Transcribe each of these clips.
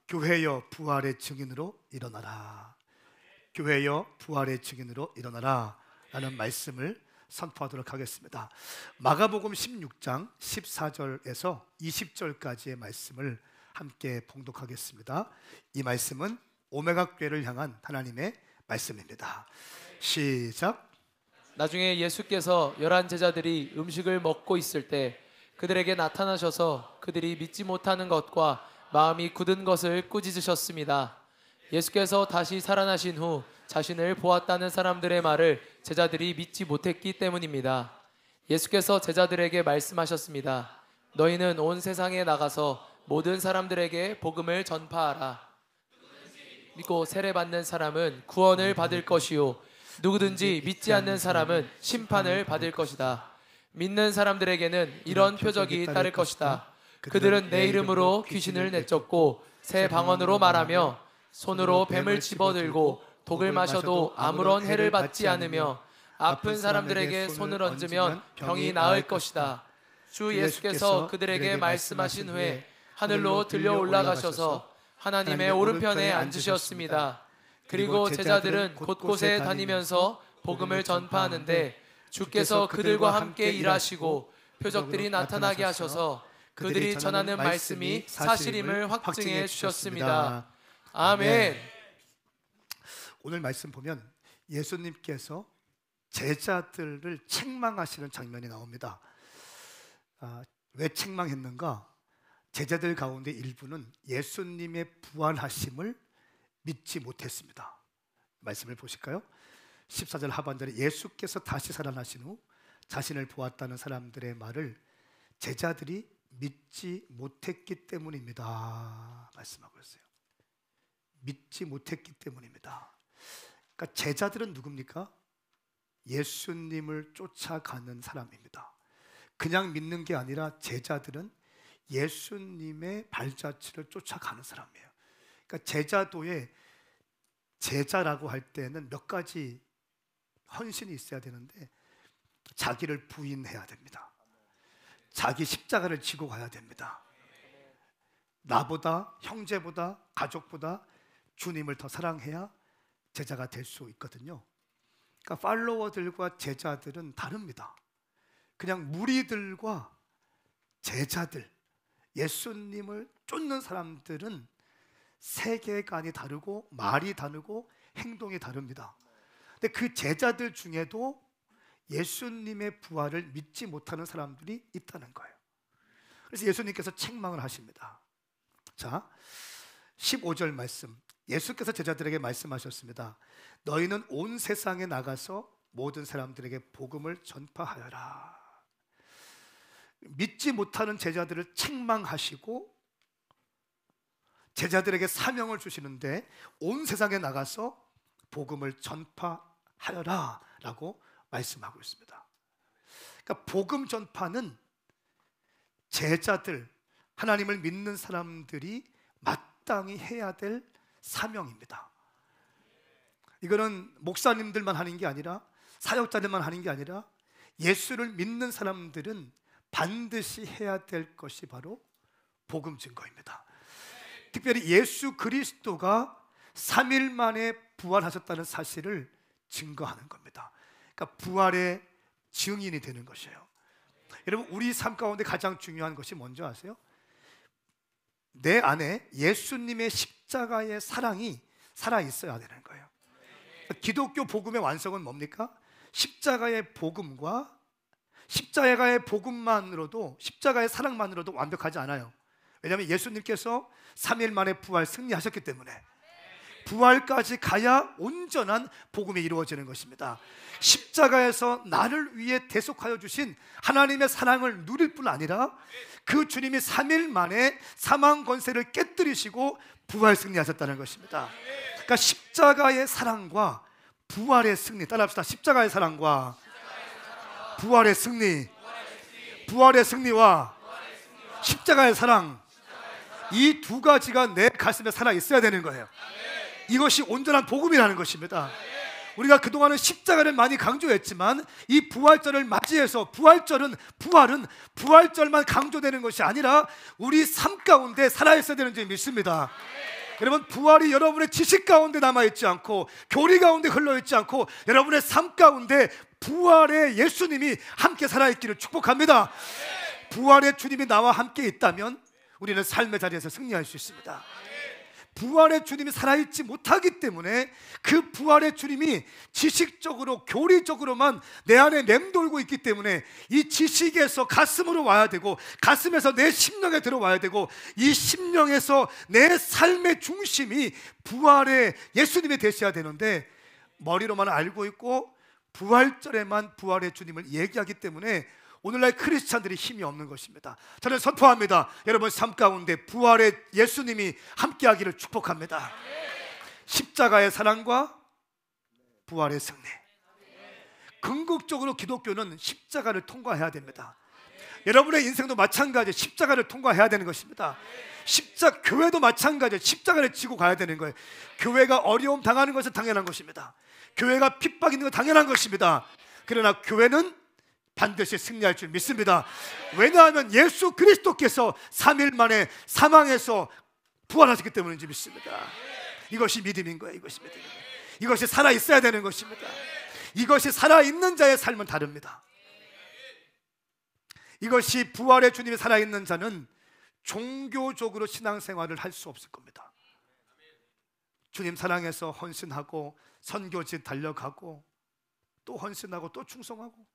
교회여 부활의 증인으로 일어나라. 교회여 부활의 증인으로 일어나라 라는 말씀을 선포하도록 하겠습니다. 마가복음 16장 14절에서 20절까지의 말씀을 함께 봉독하겠습니다. 이 말씀은 오메가 교회를 향한 하나님의 말씀입니다. 시작. 나중에 예수께서 11 제자들이 음식을 먹고 있을 때 그들에게 나타나셔서 그들이 믿지 못하는 것과 마음이 굳은 것을 꾸짖으셨습니다. 예수께서 다시 살아나신 후 자신을 보았다는 사람들의 말을 제자들이 믿지 못했기 때문입니다. 예수께서 제자들에게 말씀하셨습니다. 너희는 온 세상에 나가서 모든 사람들에게 복음을 전파하라. 믿고 세례받는 사람은 구원을 받을 것이요 누구든지 믿지 않는 사람은 심판을 받을 것이다. 믿는 사람들에게는 이런 표적이 따를 것이다. 그들은 내 이름으로 귀신을 내쫓고 새 방언으로 말하며 손으로 뱀을 집어들고 독을 마셔도 아무런 해를 받지 않으며 아픈 사람들에게 손을 얹으면 병이 나을 것이다. 주 예수께서 그들에게 말씀하신 후에 하늘로 들려 올라가셔서 하나님의 오른편에 앉으셨습니다. 그리고 제자들은 곳곳에 다니면서 복음을 전파하는데 주께서 그들과 함께 일하시고 표적들이 나타나게 하셔서 그들이 전하는 말씀이 사실임을 확증해 주셨습니다. 아멘. 오늘 말씀 보면 예수님께서 제자들을 책망하시는 장면이 나옵니다. 왜 책망했는가? 제자들 가운데 일부는 예수님의 부활하심을 믿지 못했습니다. 말씀을 보실까요? 14절 하반절에 예수께서 다시 살아나신 후 자신을 보았다는 사람들의 말을 제자들이 믿지 못했기 때문입니다. 말씀하고 있어요. 믿지 못했기 때문입니다. 그러니까 제자들은 누굽니까? 예수님을 쫓아가는 사람입니다. 그냥 믿는 게 아니라 제자들은 예수님의 발자취를 쫓아가는 사람이에요. 그러니까 제자도에 제자라고 할 때는 몇 가지 헌신이 있어야 되는데 자기를 부인해야 됩니다. 자기 십자가를 지고 가야 됩니다. 나보다, 형제보다, 가족보다 주님을 더 사랑해야 제자가 될 수 있거든요. 그러니까 팔로워들과 제자들은 다릅니다. 그냥 무리들과 제자들, 예수님을 쫓는 사람들은 세계관이 다르고 말이 다르고 행동이 다릅니다. 근데 그 제자들 중에도 예수님의 부활을 믿지 못하는 사람들이 있다는 거예요. 그래서 예수님께서 책망을 하십니다. 자, 15절 말씀. 예수께서 제자들에게 말씀하셨습니다. 너희는 온 세상에 나가서 모든 사람들에게 복음을 전파하여라. 믿지 못하는 제자들을 책망하시고 제자들에게 사명을 주시는데 온 세상에 나가서 복음을 전파하여라 라고 말씀하고 있습니다. 그러니까 복음 전파는 제자들, 하나님을 믿는 사람들이 마땅히 해야 될 사명입니다. 이거는 목사님들만 하는 게 아니라 사역자들만 하는 게 아니라 예수를 믿는 사람들은 반드시 해야 될 것이 바로 복음 증거입니다. 특별히 예수 그리스도가 3일 만에 부활하셨다는 사실을 증거하는 겁니다. 그러니까 부활의 증인이 되는 것이에요. 여러분, 우리 삶 가운데 가장 중요한 것이 뭔지 아세요? 내 안에 예수님의 십자가의 사랑이 살아있어야 되는 거예요. 기독교 복음의 완성은 뭡니까? 십자가의 복음과 십자가의 복음만으로도, 십자가의 사랑만으로도 완벽하지 않아요. 왜냐하면 예수님께서 3일 만에 부활 승리하셨기 때문에 부활까지 가야 온전한 복음이 이루어지는 것입니다. 십자가에서 나를 위해 대속하여 주신 하나님의 사랑을 누릴 뿐 아니라 그 주님이 3일 만에 사망 권세를 깨뜨리시고 부활 승리하셨다는 것입니다. 그러니까 십자가의 사랑과 부활의 승리, 따라합시다. 십자가의 사랑과 부활의 승리, 부활의 승리와 십자가의 사랑, 이 두 가지가 내 가슴에 살아 있어야 되는 거예요. 이것이 온전한 복음이라는 것입니다. 우리가 그동안은 십자가를 많이 강조했지만 이 부활절을 맞이해서 부활은 부활절만 강조되는 것이 아니라 우리 삶 가운데 살아있어야 되는 줄 믿습니다. 여러분, 부활이 여러분의 지식 가운데 남아있지 않고 교리 가운데 흘러있지 않고 여러분의 삶 가운데 부활의 예수님이 함께 살아있기를 축복합니다. 부활의 주님이 나와 함께 있다면 우리는 삶의 자리에서 승리할 수 있습니다. 부활의 주님이 살아있지 못하기 때문에 그 부활의 주님이 지식적으로 교리적으로만 내 안에 맴돌고 있기 때문에 이 지식에서 가슴으로 와야 되고 가슴에서 내 심령에 들어와야 되고 이 심령에서 내 삶의 중심이 부활의 예수님이 되셔야 되는데 머리로만 알고 있고 부활절에만 부활의 주님을 얘기하기 때문에 오늘날 크리스찬들이 힘이 없는 것입니다. 저는 선포합니다. 여러분 삶 가운데 부활의 예수님이 함께하기를 축복합니다. 십자가의 사랑과 부활의 승리. 궁극적으로 기독교는 십자가를 통과해야 됩니다. 여러분의 인생도 마찬가지 십자가를 통과해야 되는 것입니다. 교회도 마찬가지 십자가를 지고 가야 되는 거예요. 교회가 어려움 당하는 것은 당연한 것입니다. 교회가 핍박 있는 건 당연한 것입니다. 그러나 교회는 반드시 승리할 줄 믿습니다. 왜냐하면 예수 그리스도께서 3일 만에 사망에서 부활하셨기 때문인지 믿습니다. 이것이 믿음인 거예요. 이것이 믿음인 거예요. 이것이 살아있어야 되는 것입니다. 이것이 살아있는 자의 삶은 다릅니다. 이것이 부활의 주님이 살아있는 자는 종교적으로 신앙생활을 할 수 없을 겁니다. 주님 사랑해서 헌신하고 선교지 달려가고 또 헌신하고 또 충성하고.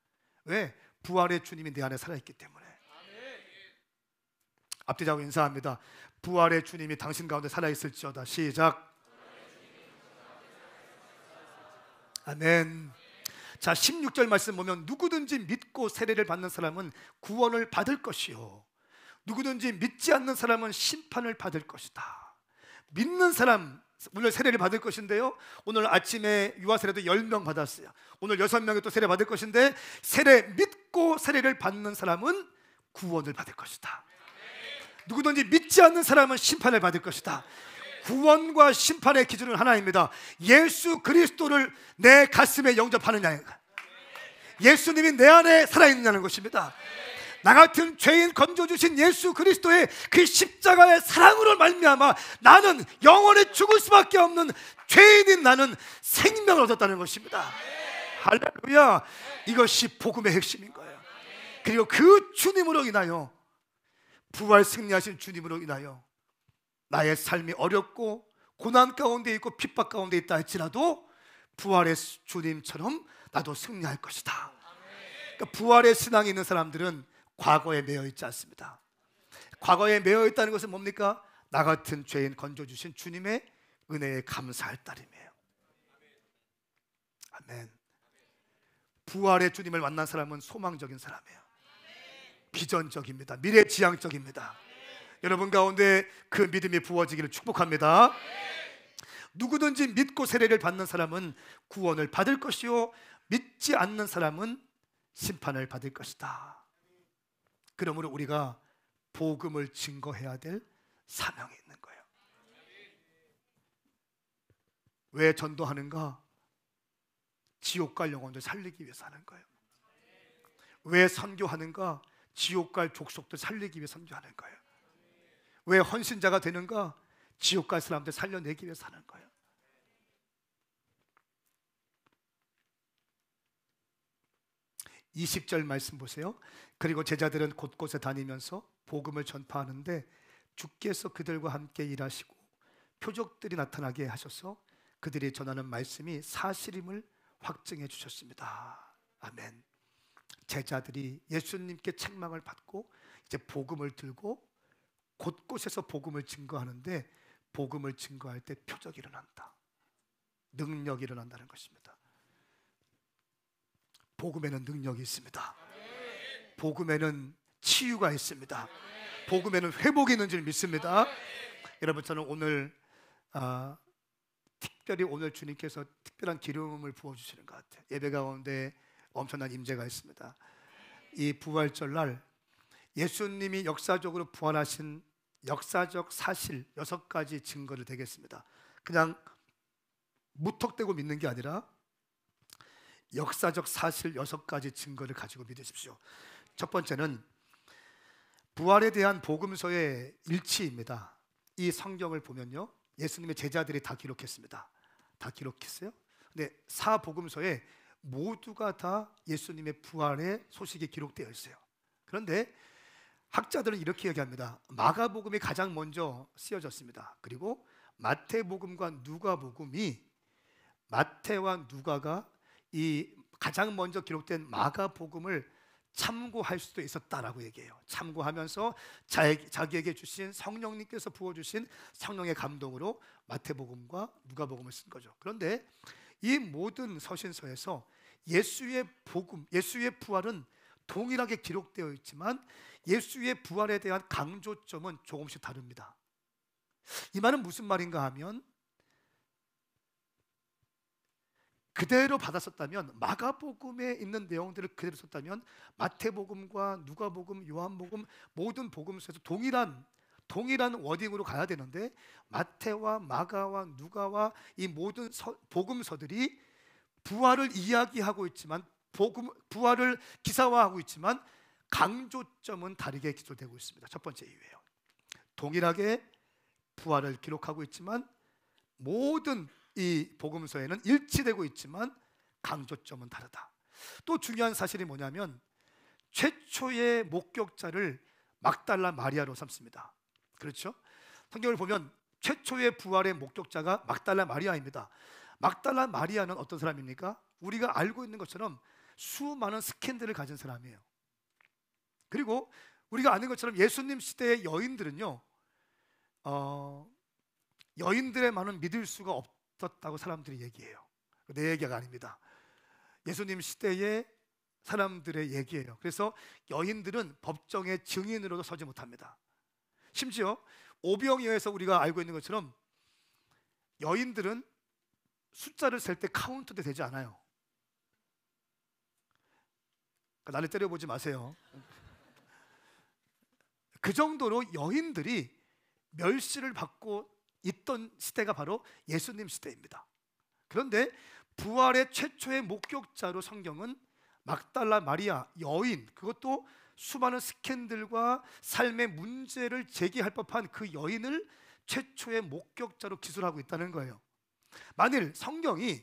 왜? 부활의 주님이 내 안에 살아있기 때문에. 앞뒤 잡고 인사합니다. 부활의 주님이 당신 가운데 살아있을지어다. 시작. 아멘. 자, 16절 말씀 보면 누구든지 믿고 세례를 받는 사람은 구원을 받을 것이요 누구든지 믿지 않는 사람은 심판을 받을 것이다. 믿는 사람 오늘 세례를 받을 것인데요, 오늘 아침에 유아 세례도 10명 받았어요. 오늘 6명이 또 세례 받을 것인데 세례 믿고 세례를 받는 사람은 구원을 받을 것이다. 누구든지 믿지 않는 사람은 심판을 받을 것이다. 구원과 심판의 기준은 하나입니다. 예수 그리스도를 내 가슴에 영접하느냐, 예수님이 내 안에 살아있느냐는 것입니다. 나 같은 죄인 건져주신 예수 그리스도의 그 십자가의 사랑으로 말미암아 나는 영원히 죽을 수밖에 없는 죄인인 나는 생명을 얻었다는 것입니다. 할렐루야. 이것이 복음의 핵심인 거예요. 그리고 그 주님으로 인하여, 부활 승리하신 주님으로 인하여 나의 삶이 어렵고 고난 가운데 있고 핍박 가운데 있다 할지라도 부활의 주님처럼 나도 승리할 것이다. 그러니까 부활의 신앙이 있는 사람들은 과거에 매여 있지 않습니다. 과거에 매여 있다는 것은 뭡니까? 나 같은 죄인 건져주신 주님의 은혜에 감사할 따름이에요. 아멘. 부활의 주님을 만난 사람은 소망적인 사람이에요. 비전적입니다. 미래지향적입니다. 여러분 가운데 그 믿음이 부어지기를 축복합니다. 누구든지 믿고 세례를 받는 사람은 구원을 받을 것이요 믿지 않는 사람은 심판을 받을 것이다. 그러므로 우리가 복음을 증거해야 될 사명이 있는 거예요. 왜 전도하는가? 지옥 갈 영혼들 살리기 위해서 하는 거예요. 왜 선교하는가? 지옥 갈 족속들 살리기 위해 선교하는 거예요. 왜 헌신자가 되는가? 지옥 갈 사람들 살려내기 위해서 하는 거예요. (20절) 말씀 보세요. 그리고 제자들은 곳곳에 다니면서 복음을 전파하는데 주께서 그들과 함께 일하시고 표적들이 나타나게 하셔서 그들이 전하는 말씀이 사실임을 확증해 주셨습니다. 아멘. 제자들이 예수님께 책망을 받고 이제 복음을 들고 곳곳에서 복음을 증거하는데, 복음을 증거할 때 표적이 일어난다. 능력이 일어난다는 것입니다. 복음에는 능력이 있습니다. 복음에는 치유가 있습니다. 복음에는 회복이 있는 줄 믿습니다. 여러분, 저는 오늘 특별히 오늘 주님께서 특별한 기름을 부어주시는 것 같아요. 예배 가운데 엄청난 임재가 있습니다. 이 부활절 날 예수님이 역사적으로 부활하신 역사적 사실 6가지 증거를 대겠습니다. 그냥 무턱대고 믿는 게 아니라 역사적 사실 6가지 증거를 가지고 믿으십시오. 첫 번째는 부활에 대한 복음서의 일치입니다. 이 성경을 보면요, 예수님의 제자들이 다 기록했습니다. 다 기록했어요. 근데 사복음서에 모두가 다 예수님의 부활의 소식이 기록되어 있어요. 그런데 학자들은 이렇게 얘기합니다. 마가복음이 가장 먼저 쓰여졌습니다. 그리고 마태복음과 누가복음이, 마태와 누가가 이 가장 먼저 기록된 마가복음을 참고할 수도 있었다라고 얘기해요. 참고하면서 자기에게 주신 성령님께서 부어주신 성령의 감동으로 마태복음과 누가복음을 쓴 거죠. 그런데 이 모든 서신서에서 예수의 복음, 예수의 부활은 동일하게 기록되어 있지만 예수의 부활에 대한 강조점은 조금씩 다릅니다. 이 말은 무슨 말인가 하면, 그대로 받았었다면, 마가복음에 있는 내용들을 그대로 썼다면 마태복음과 누가복음, 요한복음 모든 복음서에서 동일한 워딩으로 가야 되는데, 마태와 마가와 누가와 이 모든 복음서들이 부활을 이야기하고 있지만, 부활을 기사화하고 있지만 강조점은 다르게 기술되고 있습니다. 첫 번째 이유예요. 동일하게 부활을 기록하고 있지만 모든 이 복음서에는 일치되고 있지만 강조점은 다르다. 또 중요한 사실이 뭐냐면, 최초의 목격자를 막달라 마리아로 삼습니다. 그렇죠? 성경을 보면 최초의 부활의 목격자가 막달라 마리아입니다. 막달라 마리아는 어떤 사람입니까? 우리가 알고 있는 것처럼 수많은 스캔들을 가진 사람이에요. 그리고 우리가 아는 것처럼 예수님 시대의 여인들은요, 여인들의 말은 믿을 수가 없었다고 사람들이 얘기해요. 내 얘기가 아닙니다. 예수님 시대의 사람들의 얘기예요. 그래서 여인들은 법정의 증인으로도 서지 못합니다. 심지어 오병이어에서 우리가 알고 있는 것처럼 여인들은 숫자를 셀 때 카운트도 되지 않아요. 나를 때려보지 마세요. 그 정도로 여인들이 멸시를 받고 있던 시대가 바로 예수님 시대입니다. 그런데 부활의 최초의 목격자로 성경은 막달라 마리아, 여인, 그것도 수많은 스캔들과 삶의 문제를 제기할 법한 그 여인을 최초의 목격자로 기술하고 있다는 거예요. 만일 성경이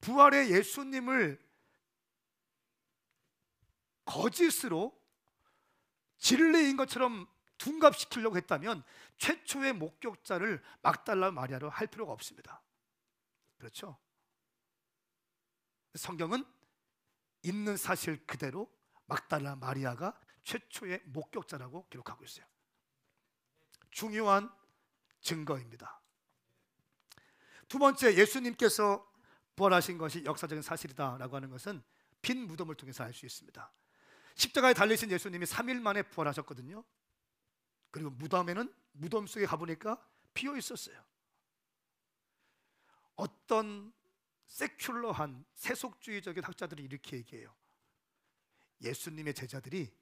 부활의 예수님을 거짓으로 진리인 것처럼 둔갑시키려고 했다면 최초의 목격자를 막달라 마리아로 할 필요가 없습니다. 그렇죠? 성경은 있는 사실 그대로 막달라 마리아가 최초의 목격자라고 기록하고 있어요. 중요한 증거입니다. 두 번째, 예수님께서 부활하신 것이 역사적인 사실이다라고 하는 것은 빈 무덤을 통해서 알 수 있습니다. 십자가에 달리신 예수님이 3일 만에 부활하셨거든요. 그리고 무덤 속에 가보니까 비어 있었어요. 어떤 세큘러한 세속주의적인 학자들이 이렇게 얘기해요. 예수님의 제자들이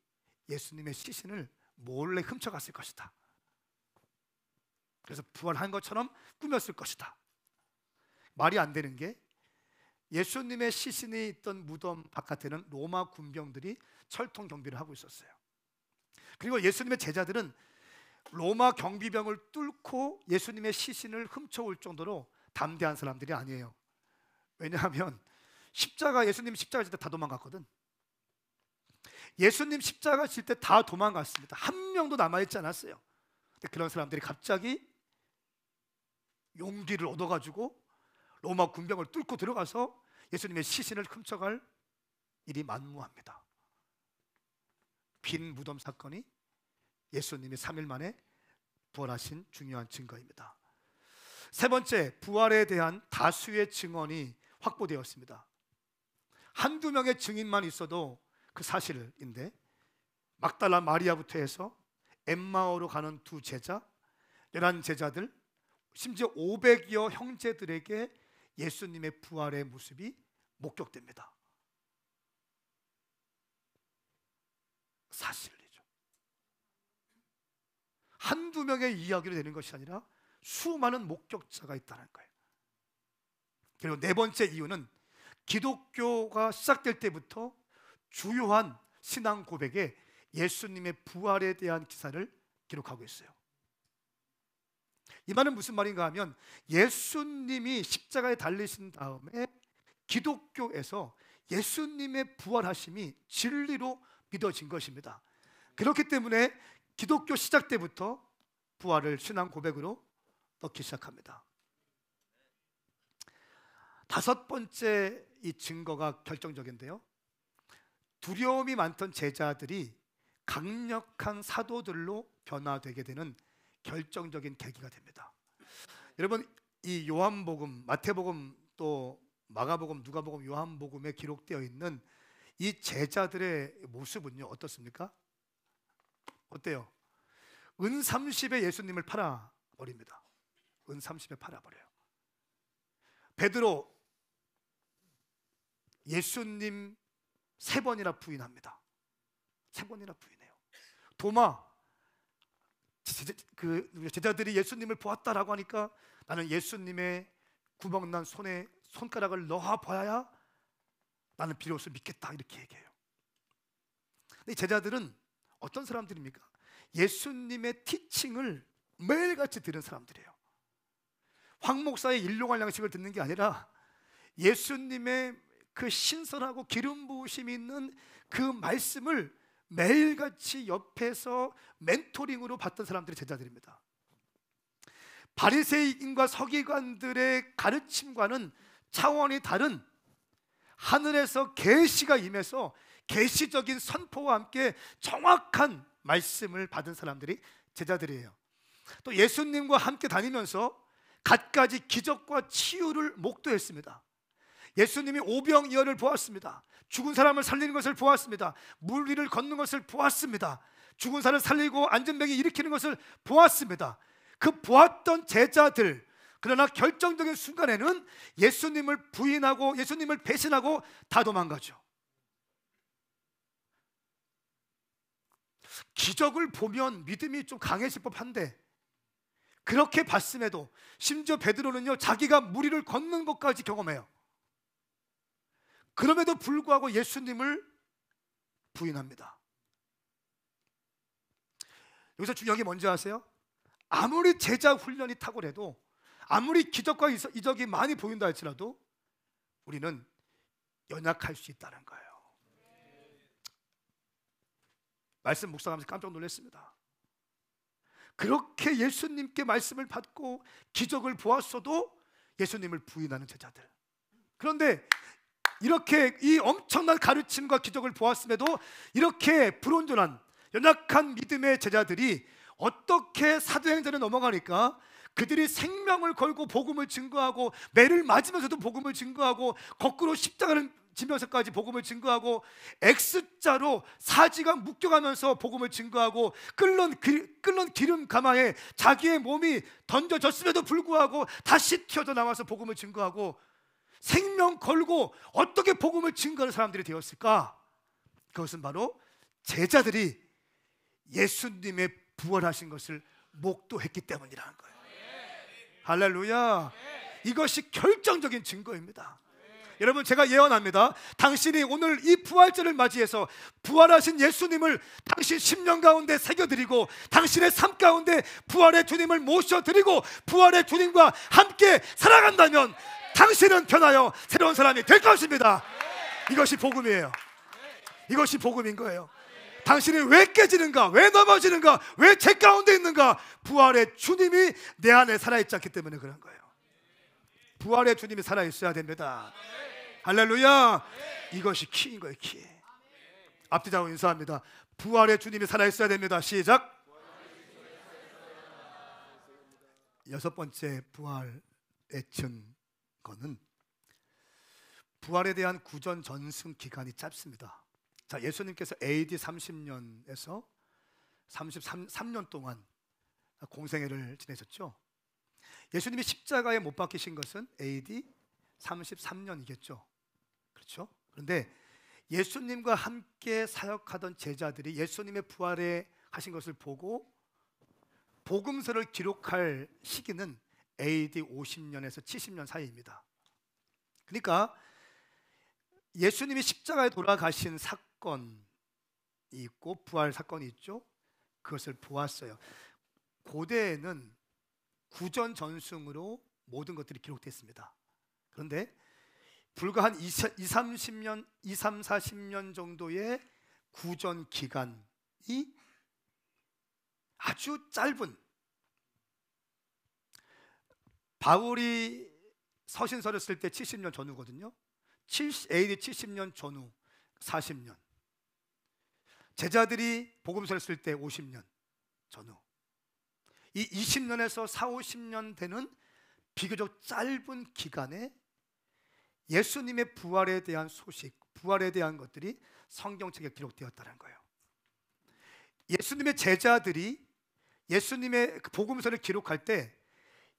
예수님의 시신을 몰래 훔쳐갔을 것이다. 그래서 부활한 것처럼 꾸몄을 것이다. 말이 안 되는 게, 예수님의 시신이 있던 무덤 바깥에는 로마 군병들이 철통 경비를 하고 있었어요. 그리고 예수님의 제자들은 로마 경비병을 뚫고 예수님의 시신을 훔쳐올 정도로 담대한 사람들이 아니에요. 왜냐하면 예수님 십자가 질 때 다 도망갔거든. 예수님 십자가 질 때 다 도망갔습니다. 한 명도 남아있지 않았어요. 근데 그런 사람들이 갑자기 용기를 얻어가지고 로마 군병을 뚫고 들어가서 예수님의 시신을 훔쳐갈 일이 만무합니다. 빈 무덤 사건이 예수님이 3일 만에 부활하신 중요한 증거입니다. 세 번째, 부활에 대한 다수의 증언이 확보되었습니다. 한두 명의 증인만 있어도 그 사실인데, 막달라 마리아부터 해서 엠마오로 가는 두 제자, 11제자들, 심지어 500여 형제들에게 예수님의 부활의 모습이 목격됩니다. 사실이죠. 한두 명의 이야기로 되는 것이 아니라 수많은 목격자가 있다는 거예요. 그리고 네 번째 이유는 기독교가 시작될 때부터 주요한 신앙 고백에 예수님의 부활에 대한 기사를 기록하고 있어요. 이 말은 무슨 말인가 하면 예수님이 십자가에 달리신 다음에 기독교에서 예수님의 부활하심이 진리로 믿어진 것입니다. 그렇기 때문에 기독교 시작 때부터 부활을 신앙 고백으로 넣기 시작합니다. 다섯 번째 이 증거가 결정적인데요. 두려움이 많던 제자들이 강력한 사도들로 변화되게 되는 결정적인 계기가 됩니다. 여러분, 이 요한복음, 마태복음, 또 마가복음, 누가복음, 요한복음에 기록되어 있는 이 제자들의 모습은요 어떻습니까? 어때요? 은 30에 예수님을 팔아버립니다. 은 30에 팔아버려요. 베드로 예수님 3번이나 부인합니다. 3번이나 부인해요. 도마, 제자들이 예수님을 보았다라고 하니까 나는 예수님의 구멍난 손에 손가락을 넣어봐야 나는 비로소 믿겠다, 이렇게 얘기해요. 근데 제자들은 어떤 사람들입니까? 예수님의 티칭을 매일같이 들은 사람들이에요. 황 목사의 일용할 양식을 듣는 게 아니라 예수님의 그 신선하고 기름 부으심이 있는 그 말씀을 매일같이 옆에서 멘토링으로 받던 사람들이 제자들입니다. 바리새인과 서기관들의 가르침과는 차원이 다른 하늘에서 계시가 임해서 계시적인 선포와 함께 정확한 말씀을 받은 사람들이 제자들이에요. 또 예수님과 함께 다니면서 갖가지 기적과 치유를 목도했습니다. 예수님이 오병이어를 보았습니다. 죽은 사람을 살리는 것을 보았습니다. 물 위를 걷는 것을 보았습니다. 죽은 사람을 살리고 안전병이 일으키는 것을 보았습니다. 그 보았던 제자들, 그러나 결정적인 순간에는 예수님을 부인하고 예수님을 배신하고 다 도망가죠. 기적을 보면 믿음이 좀 강해질 법한데 그렇게 봤음에도 심지어 베드로는요 자기가 물 위를 걷는 것까지 경험해요. 그럼에도 불구하고 예수님을 부인합니다. 여기서 중요한 게 뭔지 아세요? 아무리 제자 훈련이 탁월해도, 아무리 기적과 이적이 많이 보인다 할지라도 우리는 연약할 수 있다는 거예요. 말씀 묵상하면서 깜짝 놀랐습니다. 그렇게 예수님께 말씀을 받고 기적을 보았어도 예수님을 부인하는 제자들. 그런데 이렇게 이 엄청난 가르침과 기적을 보았음에도 이렇게 불온전한 연약한 믿음의 제자들이 어떻게 사도행전에 넘어가니까 그들이 생명을 걸고 복음을 증거하고, 매를 맞으면서도 복음을 증거하고, 거꾸로 십자가를 지면서까지 복음을 증거하고, X자로 사지가 묶여가면서 복음을 증거하고, 끓는 기름 가마에 자기의 몸이 던져졌음에도 불구하고 다시 튀어져 나와서 복음을 증거하고, 생명 걸고 어떻게 복음을 증거하는 사람들이 되었을까? 그것은 바로 제자들이 예수님의 부활하신 것을 목도했기 때문이라는 거예요. 할렐루야. 이것이 결정적인 증거입니다. 여러분, 제가 예언합니다. 당신이 오늘 이 부활절을 맞이해서 부활하신 예수님을 당신 10년 가운데 새겨드리고, 당신의 삶 가운데 부활의 주님을 모셔드리고 부활의 주님과 함께 살아간다면 당신은 변하여 새로운 사람이 될 것입니다. 이것이 복음이에요. 이것이 복음인 거예요. 당신이 왜 깨지는가? 왜 넘어지는가? 왜 죄 가운데 있는가? 부활의 주님이 내 안에 살아있지 않기 때문에 그런 거예요. 부활의 주님이 살아있어야 됩니다. 할렐루야. 이것이 키인 거예요. 키. 앞뒤 좌우 인사합니다. 부활의 주님이 살아있어야 됩니다. 시작. 여섯 번째 부활의 증거는 부활에 대한 구전 전승 기간이 짧습니다. 자, 예수님께서 AD 30년에서 33년 동안 공생애를 지내셨죠. 예수님이 십자가에 못 박히신 것은 AD 33년이겠죠. 그렇죠? 그런데 예수님과 함께 사역하던 제자들이 예수님의 부활에 하신 것을 보고 복음서를 기록할 시기는 AD 50년에서 70년 사이입니다. 그러니까 예수님이 십자가에 돌아가신 사건이 있고 부활 사건이 있죠. 그것을 보았어요. 고대에는 구전 전승으로 모든 것들이 기록됐습니다. 그런데 불과 한 30년, 40년 정도의 구전 기간이 아주 짧은, 바울이 서신서를 쓸 때 70년 전후거든요. AD 70년 전후 40년, 제자들이 복음서를 쓸 때 50년 전후, 이 20년에서 4, 50년 되는 비교적 짧은 기간에 예수님의 부활에 대한 소식, 부활에 대한 것들이 성경책에 기록되었다는 거예요. 예수님의 제자들이 예수님의 복음서를 기록할 때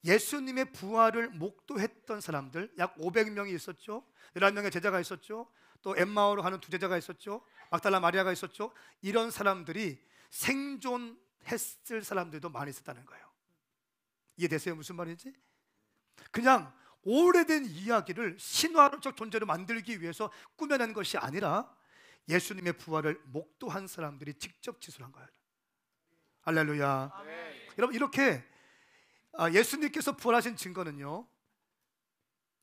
예수님의 부활을 목도했던 사람들 약 500명이 있었죠. 11명의 제자가 있었죠. 또 엠마오로 가는 두 제자가 있었죠. 막달라 마리아가 있었죠. 이런 사람들이 생존했을 사람들도 많이 있었다는 거예요. 이해되세요? 무슨 말인지? 그냥 오래된 이야기를 신화적 존재로 만들기 위해서 꾸며낸 것이 아니라 예수님의 부활을 목도한 사람들이 직접 지술한 거예요. 할렐루야. 아멘. 여러분, 이렇게 예수님께서 부활하신 증거는요,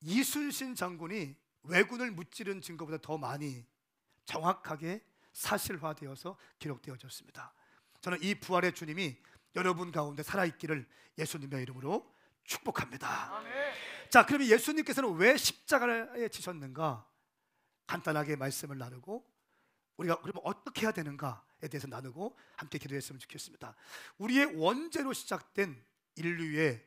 이순신 장군이 왜군을 무찌른 증거보다 더 많이 정확하게 사실화되어서 기록되어졌습니다. 저는 이 부활의 주님이 여러분 가운데 살아있기를 예수님의 이름으로 축복합니다. 아멘. 자, 그러면 예수님께서는 왜 십자가에 지셨는가? 간단하게 말씀을 나누고 우리가 그러면 어떻게 해야 되는가에 대해서 나누고 함께 기도했으면 좋겠습니다. 우리의 원죄로 시작된 인류의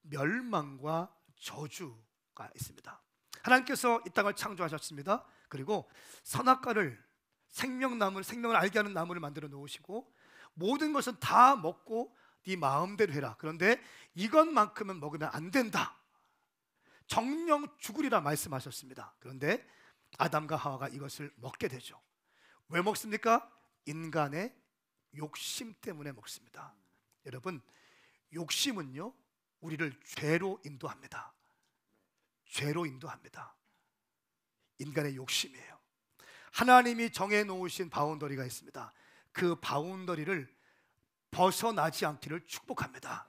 멸망과 저주가 있습니다. 하나님께서 이 땅을 창조하셨습니다. 그리고 선악과를, 생명나무를, 생명을 알게 하는 나무를 만들어 놓으시고 모든 것은 다 먹고 네 마음대로 해라. 그런데 이것만큼은 먹으면 안 된다. 정령 죽으리라 말씀하셨습니다. 그런데 아담과 하와가 이것을 먹게 되죠. 왜 먹습니까? 인간의 욕심 때문에 먹습니다. 여러분, 욕심은요, 우리를 죄로 인도합니다. 죄로 인도합니다. 인간의 욕심이에요. 하나님이 정해놓으신 바운더리가 있습니다. 그 바운더리를 벗어나지 않기를 축복합니다.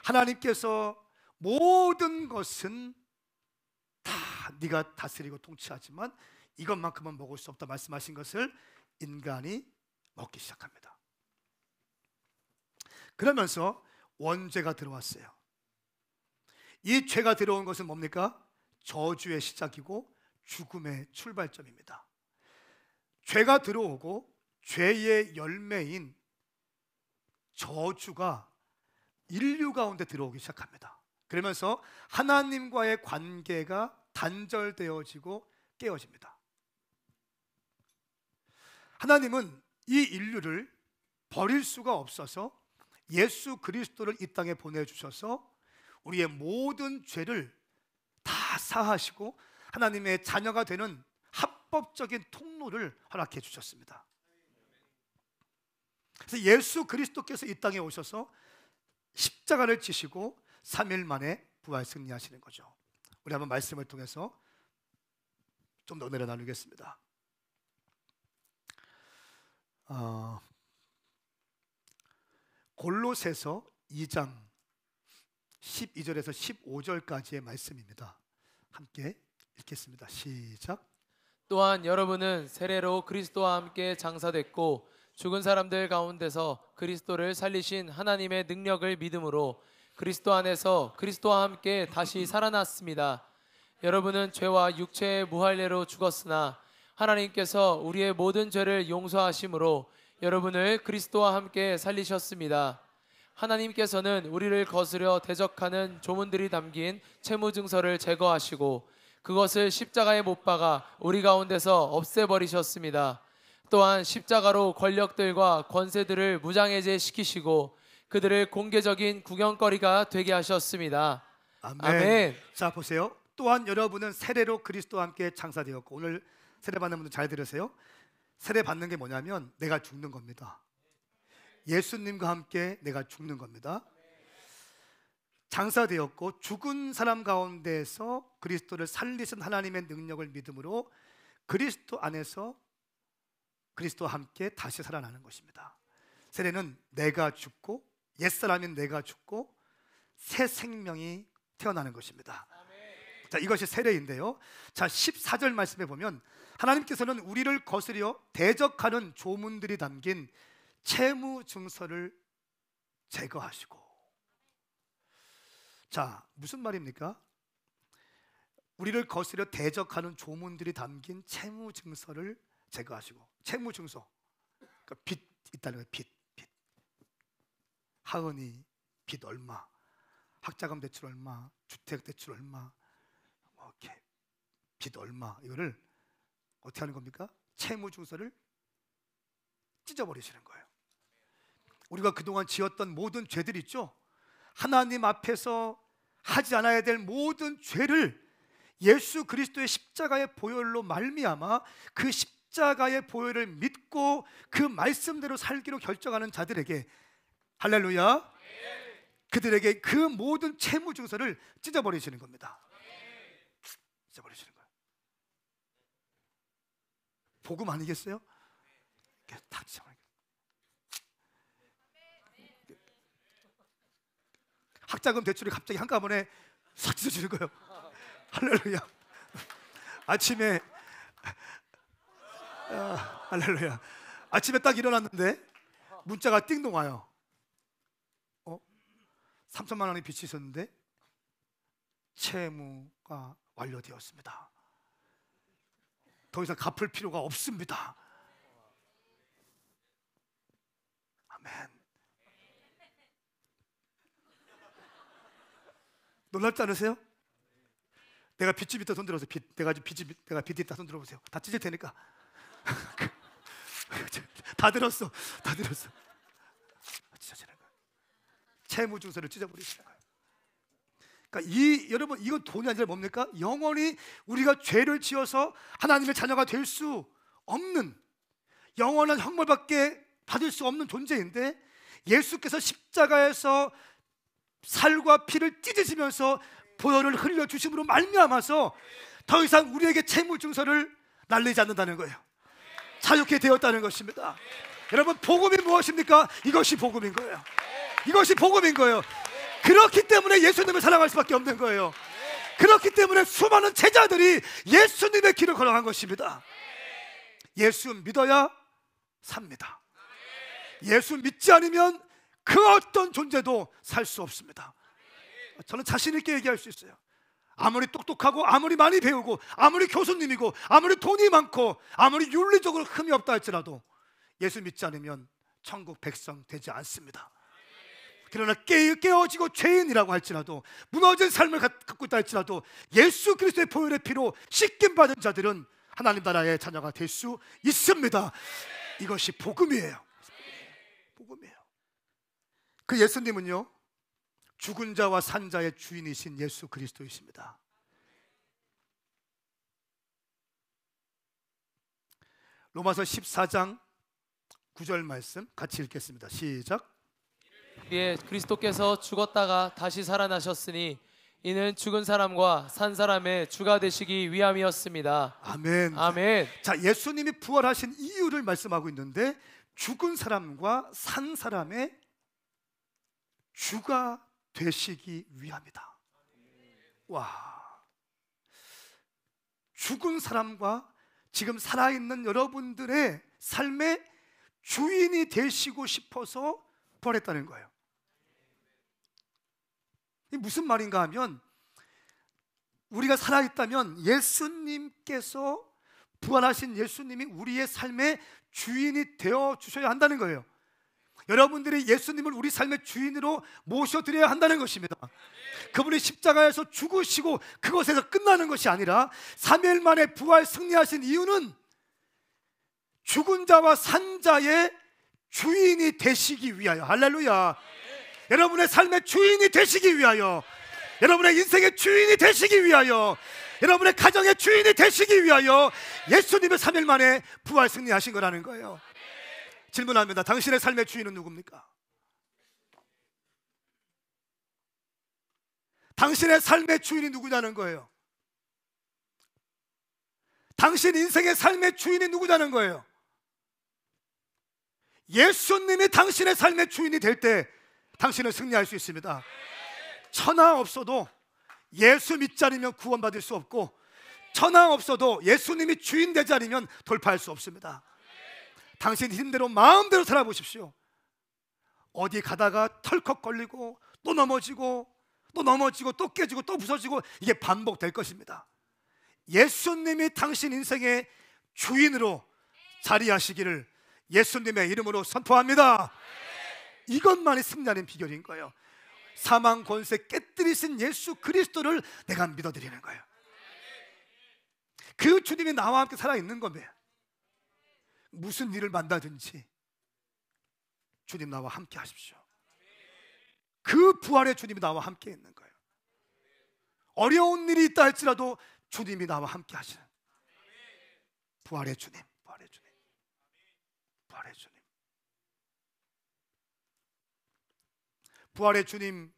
하나님께서 모든 것은 다 네가 다스리고 통치하지만 이것만큼은 먹을 수 없다 말씀하신 것을 인간이 먹기 시작합니다. 그러면서 원죄가 들어왔어요. 이 죄가 들어온 것은 뭡니까? 저주의 시작이고 죽음의 출발점입니다. 죄가 들어오고 죄의 열매인 저주가 인류 가운데 들어오기 시작합니다. 그러면서 하나님과의 관계가 단절되어지고 깨어집니다. 하나님은 이 인류를 버릴 수가 없어서 예수 그리스도를 이 땅에 보내주셔서 우리의 모든 죄를 다 사하시고 하나님의 자녀가 되는 합법적인 통로를 허락해 주셨습니다. 그래서 예수 그리스도께서 이 땅에 오셔서 십자가를 지시고 3일 만에 부활 승리하시는 거죠. 우리 한번 말씀을 통해서 좀 더 은혜를 나누겠습니다. 골로새서 2장 12절에서 15절까지의 말씀입니다. 함께 읽겠습니다. 시작. 또한 여러분은 세례로 그리스도와 함께 장사됐고 죽은 사람들 가운데서 그리스도를 살리신 하나님의 능력을 믿음으로 그리스도 안에서 그리스도와 함께 다시 살아났습니다. 여러분은 죄와 육체의 무할례로 죽었으나 하나님께서 우리의 모든 죄를 용서하심으로 여러분을 그리스도와 함께 살리셨습니다. 하나님께서는 우리를 거스려 대적하는 조문들이 담긴 채무증서를 제거하시고 그것을 십자가에 못 박아 우리 가운데서 없애버리셨습니다. 또한 십자가로 권력들과 권세들을 무장해제시키시고 그들을 공개적인 구경거리가 되게 하셨습니다. 아멘. 아멘. 자, 보세요. 또한 여러분은 세례로 그리스도와 함께 장사되었고, 오늘 세례 받는 분들 잘 들으세요. 세례 받는 게 뭐냐면 내가 죽는 겁니다. 예수님과 함께 내가 죽는 겁니다. 장사되었고 죽은 사람 가운데서 그리스도를 살리신 하나님의 능력을 믿음으로 그리스도 안에서 그리스도와 함께 다시 살아나는 것입니다. 세례는 내가 죽고, 옛사람인 내가 죽고 새 생명이 태어나는 것입니다. 자, 이것이 세례인데요. 자, 14절 말씀에 보면 하나님께서는 우리를 거스려 대적하는 조문들이 담긴 채무 증서를 제거하시고. 자, 무슨 말입니까? 우리를 거스려 대적하는 조문들이 담긴 채무 증서를 제거하시고. 채무 증서, 그러니까 빚 있다는 거예요. 빚. 하은이 빚 얼마, 학자금 대출 얼마, 주택 대출 얼마, 이렇게 빚 얼마, 이거를 어떻게 하는 겁니까? 채무 증서를 찢어버리시는 거예요. 우리가 그동안 지었던 모든 죄들 있죠? 하나님 앞에서 하지 않아야 될 모든 죄를 예수 그리스도의 십자가의 보혈로 말미암아 그 십자가의 보혈을 믿고 그 말씀대로 살기로 결정하는 자들에게, 할렐루야, 그들에게 그 모든 채무 증서를 찢어버리시는 겁니다. 찢어버리시는 거예요. 복음 아니겠어요? 다 찢어버리는 거예요. 학자금 대출이 갑자기 한꺼번에 싹 찢어지는 거예요. 할렐루야. 아침에 할렐루야. 아침에 딱 일어났는데 문자가 띵동 와요. 3천만 원이 빚이 있었는데 채무가 완료되었습니다. 더 이상 갚을 필요가 없습니다. 아멘. 놀랍지 않으세요? 내가 빚집 있다 손 들어보세요. 내가 빚 있다 손 들어보세요. 다 찢을 테니까. 다 들었어. 찢어지는 거예요. 채무 증서를 찢어버리시는 거예요. 그러니까 여러분, 이건 돈이 아니라 뭡니까? 영원히 우리가 죄를 지어서 하나님의 자녀가 될 수 없는, 영원한 형벌밖에 받을 수 없는 존재인데, 예수께서 십자가에서 살과 피를 찢으시면서 보혈을 흘려주심으로 말미암아서 더 이상 우리에게 채무 증서를 날리지 않는다는 거예요. 자유케 되었다는 것입니다. 여러분, 복음이 무엇입니까? 이것이 복음인 거예요. 이것이 복음인 거예요. 그렇기 때문에 예수님을 사랑할 수밖에 없는 거예요. 그렇기 때문에 수많은 제자들이 예수님의 길을 걸어간 것입니다. 예수 믿어야 삽니다. 예수 믿지 않으면 그 어떤 존재도 살 수 없습니다. 저는 자신 있게 얘기할 수 있어요. 아무리 똑똑하고 아무리 많이 배우고 아무리 교수님이고 아무리 돈이 많고 아무리 윤리적으로 흠이 없다 할지라도 예수 믿지 않으면 천국 백성 되지 않습니다. 그러나 깨어지고 죄인이라고 할지라도, 무너진 삶을 갖고 있다 할지라도 예수 그리스도의 보혈의 피로 씻김 받은 자들은 하나님 나라의 자녀가 될 수 있습니다. 이것이 복음이에요. 복음이에요. 그 예수님은요, 죽은 자와 산 자의 주인이신 예수 그리스도이십니다. 로마서 14장 9절 말씀 같이 읽겠습니다. 시작. 이에 그리스도께서 죽었다가 다시 살아나셨으니 이는 죽은 사람과 산 사람의 주가 되시기 위함이었습니다. 아멘. 아멘. 자, 예수님이 부활하신 이유를 말씀하고 있는데, 죽은 사람과 산 사람의 주가 되시기 위함이다. 와, 죽은 사람과 지금 살아있는 여러분들의 삶의 주인이 되시고 싶어서 부활했다는 거예요. 이게 무슨 말인가 하면, 우리가 살아있다면 예수님께서, 부활하신 예수님이 우리의 삶의 주인이 되어 주셔야 한다는 거예요. 여러분들이 예수님을 우리 삶의 주인으로 모셔드려야 한다는 것입니다. 그분이 십자가에서 죽으시고 그것에서 끝나는 것이 아니라 3일 만에 부활 승리하신 이유는 죽은 자와 산 자의 주인이 되시기 위하여. 할렐루야. 여러분의 삶의 주인이 되시기 위하여, 여러분의 인생의 주인이 되시기 위하여, 여러분의 가정의 주인이 되시기 위하여 예수님의 3일 만에 부활 승리하신 거라는 거예요. 질문합니다. 당신의 삶의 주인은 누굽니까? 당신의 삶의 주인이 누구냐는 거예요. 당신 인생의 삶의 주인이 누구냐는 거예요. 예수님이 당신의 삶의 주인이 될 때 당신은 승리할 수 있습니다. 천하 없어도 예수 믿지 않으면 구원받을 수 없고, 천하 없어도 예수님이 주인 되지 않으면 돌파할 수 없습니다. 당신 힘대로 마음대로 살아보십시오. 어디 가다가 털컥 걸리고 또 넘어지고 또 넘어지고 또 깨지고 또 부서지고, 이게 반복될 것입니다. 예수님이 당신 인생의 주인으로 자리하시기를 예수님의 이름으로 선포합니다. 이것만이 승리하는 비결인 거예요. 사망 권세 깨뜨리신 예수 그리스도를 내가 믿어드리는 거예요. 그 주님이 나와 함께 살아있는 겁니다. 무슨 일을 만나든지 주님 나와 함께 하십시오. 그 부활의 주님이 나와 함께 있는 거예요. 어려운 일이 있다 할지라도 주님이 나와 함께 하시는 부활의 주님, 부활의 주님, 부활의 주님. 부활의 주님,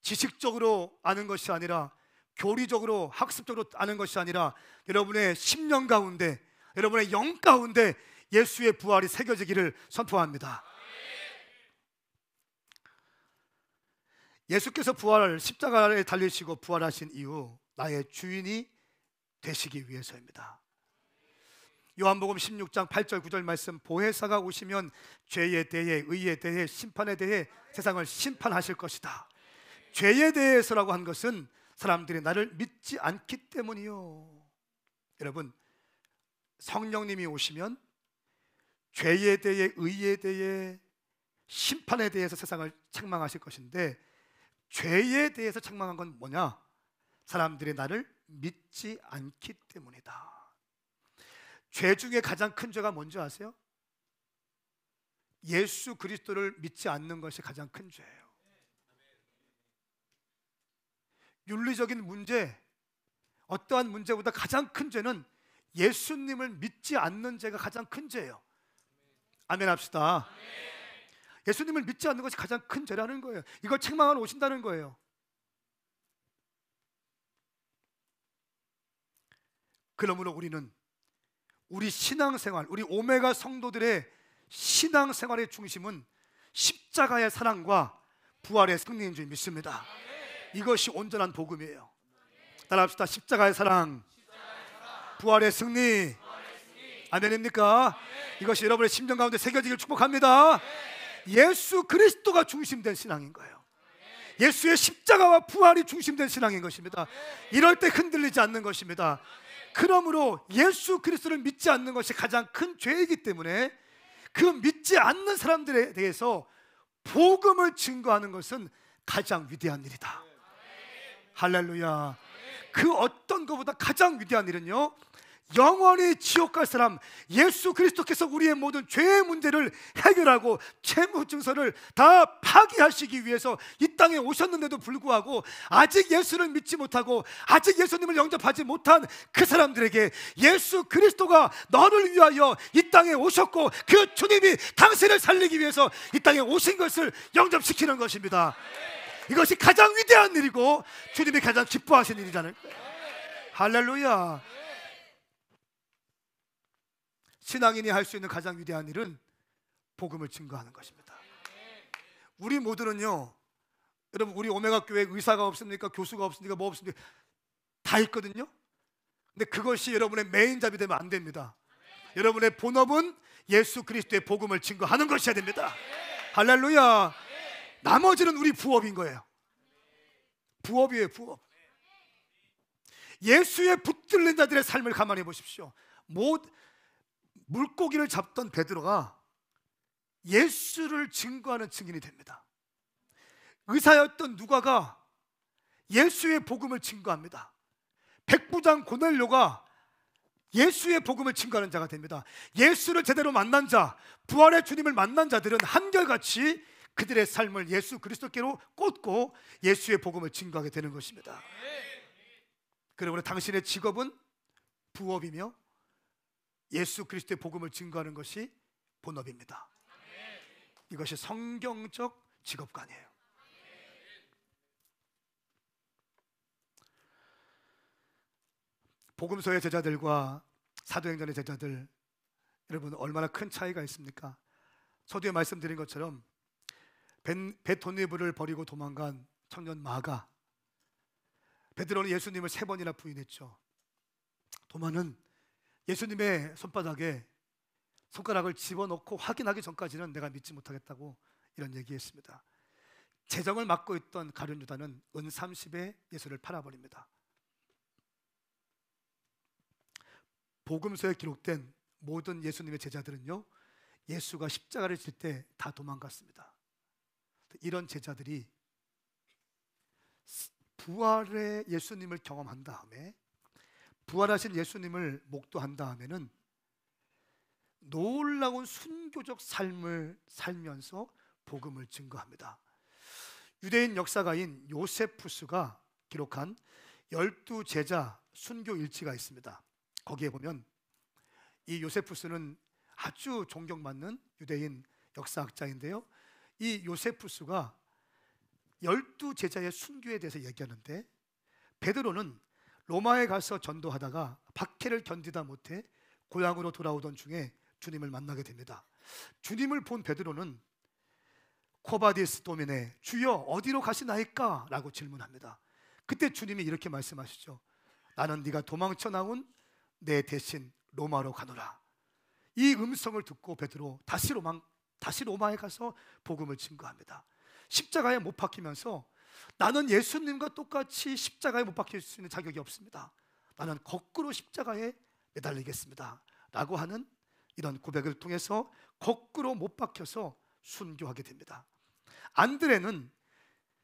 지식적으로 아는 것이 아니라, 교리적으로 학습적으로 아는 것이 아니라, 여러분의 심령 가운데, 여러분의 영 가운데 예수의 부활이 새겨지기를 선포합니다. 예수께서 십자가에 달리시고 부활하신 이후 나의 주인이 되시기 위해서입니다. 요한복음 16장 8절 9절 말씀, 보혜사가 오시면 죄에 대해, 의에 대해, 심판에 대해 세상을 심판하실 것이다. 죄에 대해서라고 한 것은 사람들이 나를 믿지 않기 때문이요. 여러분, 성령님이 오시면 죄에 대해, 의에 대해, 심판에 대해서 세상을 책망하실 것인데, 죄에 대해서 책망한 건 뭐냐? 사람들이 나를 믿지 않기 때문이다. 죄 중에 가장 큰 죄가 뭔지 아세요? 예수 그리스도를 믿지 않는 것이 가장 큰 죄예요. 윤리적인 문제, 어떠한 문제보다 가장 큰 죄는 예수님을 믿지 않는 죄가 가장 큰 죄예요. 아멘 합시다. 예수님을 믿지 않는 것이 가장 큰 죄라는 거예요. 이걸 책망하러 오신다는 거예요. 그러므로 우리는 우리 신앙생활, 우리 오메가 성도들의 신앙생활의 중심은 십자가의 사랑과 부활의 승리인 줄 믿습니다. 이것이 온전한 복음이에요. 따라합시다. 십자가의 사랑, 부활의 승리. 아멘입니까? 이것이 여러분의 심정 가운데 새겨지길 축복합니다. 예수 그리스도가 중심된 신앙인 거예요. 예수의 십자가와 부활이 중심된 신앙인 것입니다. 이럴 때 흔들리지 않는 것입니다. 그러므로 예수 그리스도를 믿지 않는 것이 가장 큰 죄이기 때문에 그 믿지 않는 사람들에 대해서 복음을 증거하는 것은 가장 위대한 일이다. 할렐루야. 그 어떤 것보다 가장 위대한 일은요, 영원히 지옥 갈 사람, 예수 그리스도께서 우리의 모든 죄의 문제를 해결하고 채무 증서를 다 파기하시기 위해서 이 땅에 오셨는데도 불구하고 아직 예수를 믿지 못하고 아직 예수님을 영접하지 못한 그 사람들에게 예수 그리스도가 너를 위하여 이 땅에 오셨고 그 주님이 당신을 살리기 위해서 이 땅에 오신 것을 영접시키는 것입니다. 이것이 가장 위대한 일이고 주님이 가장 기뻐하시는 일이라는 거예요. 할렐루야. 신앙인이 할 수 있는 가장 위대한 일은 복음을 증거하는 것입니다. 우리 모두는요, 여러분, 우리 오메가 교회 의사가 없습니까? 교수가 없습니까? 뭐 없습니까? 다 있거든요. 근데 그것이 여러분의 메인 잡이 되면 안 됩니다. 여러분의 본업은 예수 그리스도의 복음을 증거하는 것이어야 됩니다. 할렐루야. 나머지는 우리 부업인 거예요. 부업이에요, 부업. 예수의 붙들린 자들의 삶을 가만히 보십시오. 물고기를 잡던 베드로가 예수를 증거하는 증인이 됩니다. 의사였던 누가가 예수의 복음을 증거합니다. 백부장 고넬료가 예수의 복음을 증거하는 자가 됩니다. 예수를 제대로 만난 자, 부활의 주님을 만난 자들은 한결같이 그들의 삶을 예수 그리스도께로 꽂고 예수의 복음을 증거하게 되는 것입니다. 그러므로 당신의 직업은 부업이며 예수 그리스도의 복음을 증거하는 것이 본업입니다. 이것이 성경적 직업관이에요. 복음서의 제자들과 사도행전의 제자들, 여러분 얼마나 큰 차이가 있습니까? 서두에 말씀드린 것처럼 베토니브를 버리고 도망간 청년 마가, 베드로는 예수님을 3번이나 부인했죠. 도마는 예수님의 손바닥에 손가락을 집어넣고 확인하기 전까지는 내가 믿지 못하겠다고 이런 얘기했습니다. 재정을 맡고 있던 가룟 유다는 은 30에 예수를 팔아버립니다. 복음서에 기록된 모든 예수님의 제자들은요, 예수가 십자가를 질 때 다 도망갔습니다. 이런 제자들이 부활의 예수님을 경험한 다음에, 부활하신 예수님을 목도한 다음에는 놀라운 순교적 삶을 살면서 복음을 증거합니다. 유대인 역사가인 요세푸스가 기록한 12제자 순교 일지가 있습니다. 거기에 보면 이 요세푸스는 아주 존경받는 유대인 역사학자인데요, 이 요세푸스가 12제자의 순교에 대해서 얘기하는데, 베드로는 로마에 가서 전도하다가 박해를 견디다 못해 고향으로 돌아오던 중에 주님을 만나게 됩니다. 주님을 본 베드로는 코바디스 도미네, 주여 어디로 가시나이까? 라고 질문합니다. 그때 주님이 이렇게 말씀하시죠. 나는 네가 도망쳐 나온 내 대신 로마로 가노라. 이 음성을 듣고 베드로 다시 로마에 가서 복음을 증거합니다. 십자가에 못 박히면서 나는 예수님과 똑같이 십자가에 못 박힐 수 있는 자격이 없습니다. 나는 거꾸로 십자가에 매달리겠습니다 라고 하는 이런 고백을 통해서 거꾸로 못 박혀서 순교하게 됩니다. 안드레는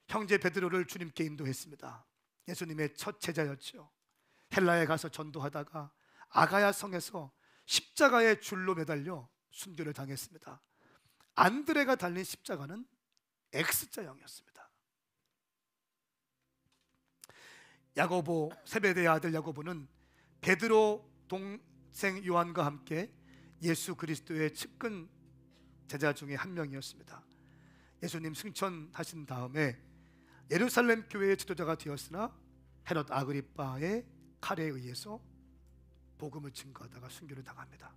형제 베드로를 주님께 인도했습니다. 예수님의 첫 제자였죠. 헬라에 가서 전도하다가 아가야 성에서 십자가에 줄로 매달려 순교를 당했습니다. 안드레가 달린 십자가는 X자형이었습니다. 야고보, 세베대의 아들 야고보는 베드로 동생 요한과 함께 예수 그리스도의 측근 제자 중에 한 명이었습니다. 예수님 승천하신 다음에 예루살렘 교회의 지도자가 되었으나 헤롯 아그리빠의 칼에 의해서 복음을 증거하다가 순교를 당합니다.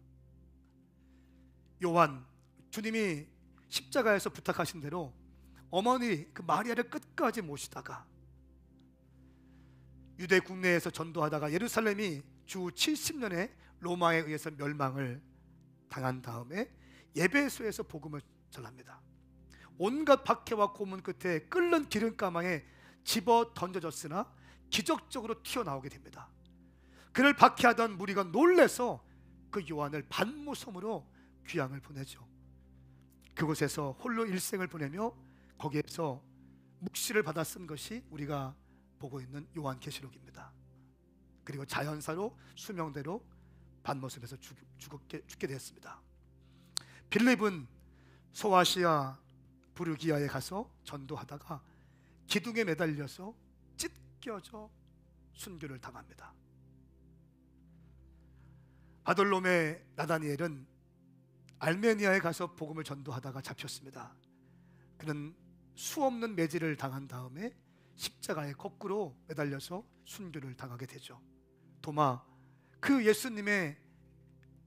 요한, 주님이 십자가에서 부탁하신 대로 어머니 그 마리아를 끝까지 모시다가 유대 국내에서 전도하다가 예루살렘이 주 70년에 로마에 의해서 멸망을 당한 다음에 예배소에서 복음을 전합니다. 온갖 박해와 고문 끝에 끓는 기름가마에 집어 던져졌으나 기적적으로 튀어나오게 됩니다. 그를 박해하던 무리가 놀래서 그 요한을 반모섬으로 귀양을 보내죠. 그곳에서 홀로 일생을 보내며 거기에서 묵시를 받아 쓴 것이 우리가 보고 있는 요한계시록입니다. 그리고 자연사로 수명대로 반모섬에서 죽게 되었습니다. 빌립은 소아시아 부르기아에 가서 전도하다가 기둥에 매달려서 찢겨져 순교를 당합니다. 바돌롬의 나다니엘은 알메니아에 가서 복음을 전도하다가 잡혔습니다. 그는 수없는 매질을 당한 다음에 십자가에 거꾸로 매달려서 순교를 당하게 되죠. 도마, 그 예수님의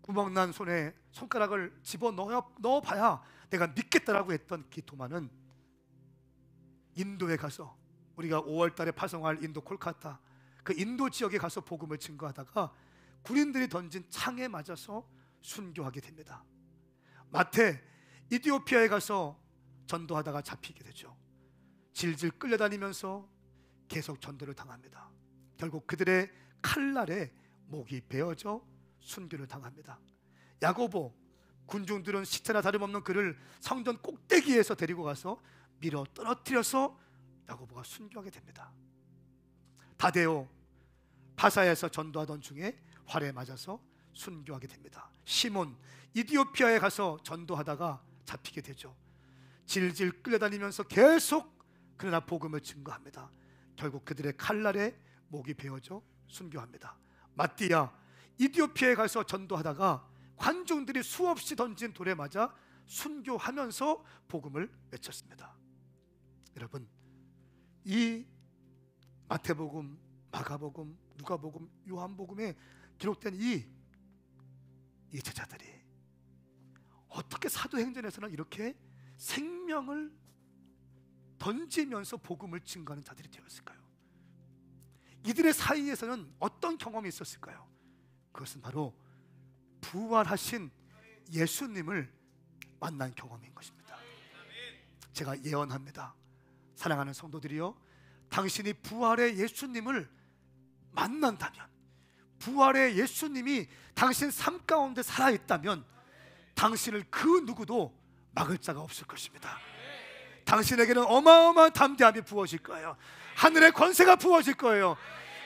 구멍난 손에 손가락을 집어 넣어봐야 내가 믿겠다라고 했던 그 도마는 인도에 가서, 우리가 5월 달에 파송할 인도 콜카타, 그 인도 지역에 가서 복음을 증거하다가 군인들이 던진 창에 맞아서 순교하게 됩니다. 마태, 이디오피아에 가서 전도하다가 잡히게 되죠. 질질 끌려다니면서 계속 전도를 당합니다. 결국 그들의 칼날에 목이 베어져 순교를 당합니다. 야고보, 군중들은 시체나 다름없는 그를 성전 꼭대기에서 데리고 가서 밀어 떨어뜨려서 야고보가 순교하게 됩니다. 다데오, 파사에서 전도하던 중에 활에 맞아서 순교하게 됩니다. 시몬, 이디오피아에 가서 전도하다가 잡히게 되죠. 질질 끌려다니면서 계속 그러나 복음을 증거합니다. 결국 그들의 칼날에 목이 베어져 순교합니다. 마띠아, 이디오피아에 가서 전도하다가 관중들이 수없이 던진 돌에 맞아 순교하면서 복음을 외쳤습니다. 여러분, 이 마태복음, 마가복음, 누가복음, 요한복음에 기록된 이 제자들이 어떻게 사도행전에서는 이렇게 생명을 던지면서 복음을 증거하는 자들이 되었을까요? 이들의 사이에서는 어떤 경험이 있었을까요? 그것은 바로 부활하신 예수님을 만난 경험인 것입니다. 제가 예언합니다. 사랑하는 성도들이여, 당신이 부활의 예수님을 만난다면, 부활의 예수님이 당신 삶 가운데 살아있다면 당신을 그 누구도 막을 자가 없을 것입니다. 당신에게는 어마어마한 담대함이 부어질 거예요. 하늘의 권세가 부어질 거예요.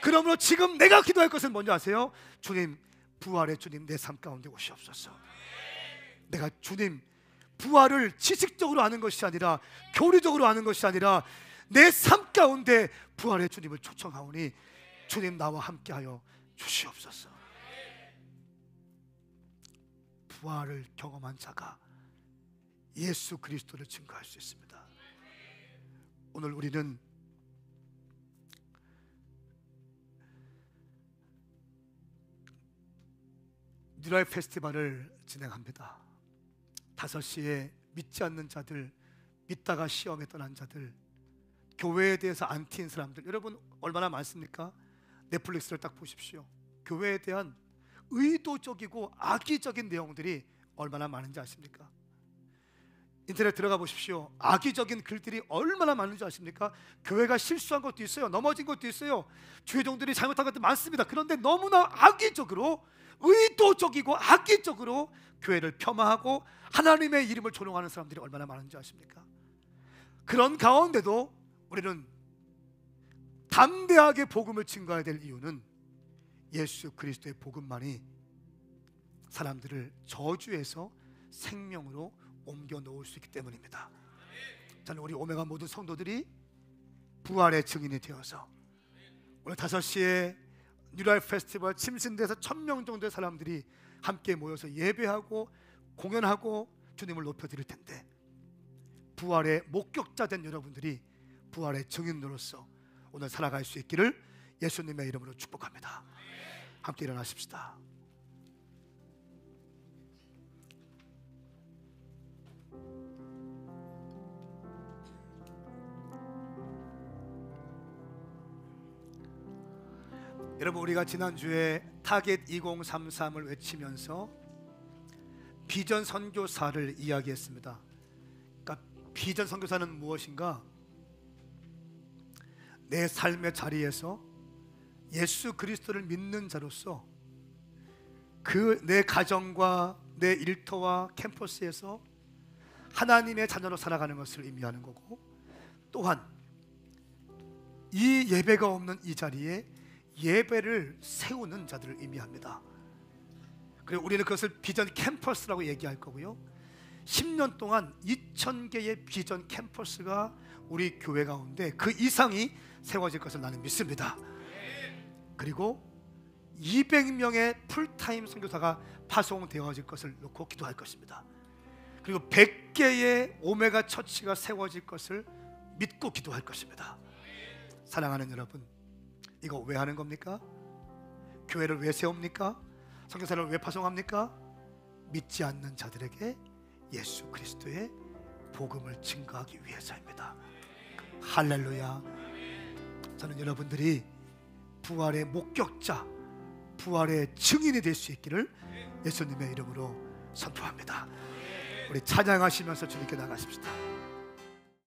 그러므로 지금 내가 기도할 것은 뭔지 아세요? 주님, 부활의 주님, 내 삶 가운데 오시옵소서. 내가 주님 부활을 지식적으로 아는 것이 아니라, 교리적으로 아는 것이 아니라, 내 삶 가운데 부활의 주님을 초청하오니 주님 나와 함께하여 주시옵소서. 부활을 경험한 자가 예수 그리스도를 증거할 수 있습니다. 오늘 우리는 뉴라이프 페스티벌을 진행합니다. 5시에 믿지 않는 자들, 믿다가 시험에 떠난 자들, 교회에 대해서 안티인 사람들, 여러분 얼마나 많습니까? 넷플릭스를 딱 보십시오. 교회에 대한 의도적이고 악의적인 내용들이 얼마나 많은지 아십니까? 인터넷 들어가 보십시오. 악의적인 글들이 얼마나 많은지 아십니까? 교회가 실수한 것도 있어요. 넘어진 것도 있어요. 주회종들이 잘못한 것도 많습니다. 그런데 너무나 악의적으로, 의도적이고 악의적으로 교회를 폄하하고 하나님의 이름을 조롱하는 사람들이 얼마나 많은지 아십니까? 그런 가운데도 우리는 담대하게 복음을 증거해야 될 이유는 예수 그리스도의 복음만이 사람들을 저주에서 생명으로 옮겨 놓을 수 있기 때문입니다. 저는 우리 오메가 모든 성도들이 부활의 증인이 되어서 오늘 5시에 뉴라이프 페스티벌 침신대에서 1000명 정도의 사람들이 함께 모여서 예배하고 공연하고 주님을 높여드릴 텐데, 부활의 목격자 된 여러분들이 부활의 증인으로서 오늘 살아갈 수 있기를 예수님의 이름으로 축복합니다. 함께 일어나십시다. 여러분, 우리가 지난주에 타겟 2033을 외치면서 비전 선교사를 이야기했습니다. 그러니까 비전 선교사는 무엇인가? 내 삶의 자리에서 예수 그리스도를 믿는 자로서 그 내 가정과 내 일터와 캠퍼스에서 하나님의 자녀로 살아가는 것을 의미하는 거고, 또한 이 예배가 없는 이 자리에 예배를 세우는 자들을 의미합니다. 그리고 우리는 그것을 비전 캠퍼스라고 얘기할 거고요. 10년 동안 2000개의 비전 캠퍼스가 우리 교회 가운데 그 이상이 세워질 것을 나는 믿습니다. 그리고 200명의 풀타임 선교사가 파송되어질 것을 놓고 기도할 것입니다. 그리고 100개의 오메가 처치가 세워질 것을 믿고 기도할 것입니다. 사랑하는 여러분, 이거 왜 하는 겁니까? 교회를 왜 세웁니까? 선교사를 왜 파송합니까? 믿지 않는 자들에게 예수 그리스도의 복음을 증거하기 위해서입니다. 할렐루야. 저는 여러분들이 부활의 목격자, 부활의 증인이 될 수 있기를 예수님의 이름으로 선포합니다. 우리 찬양하시면서 주님께 나가십시다.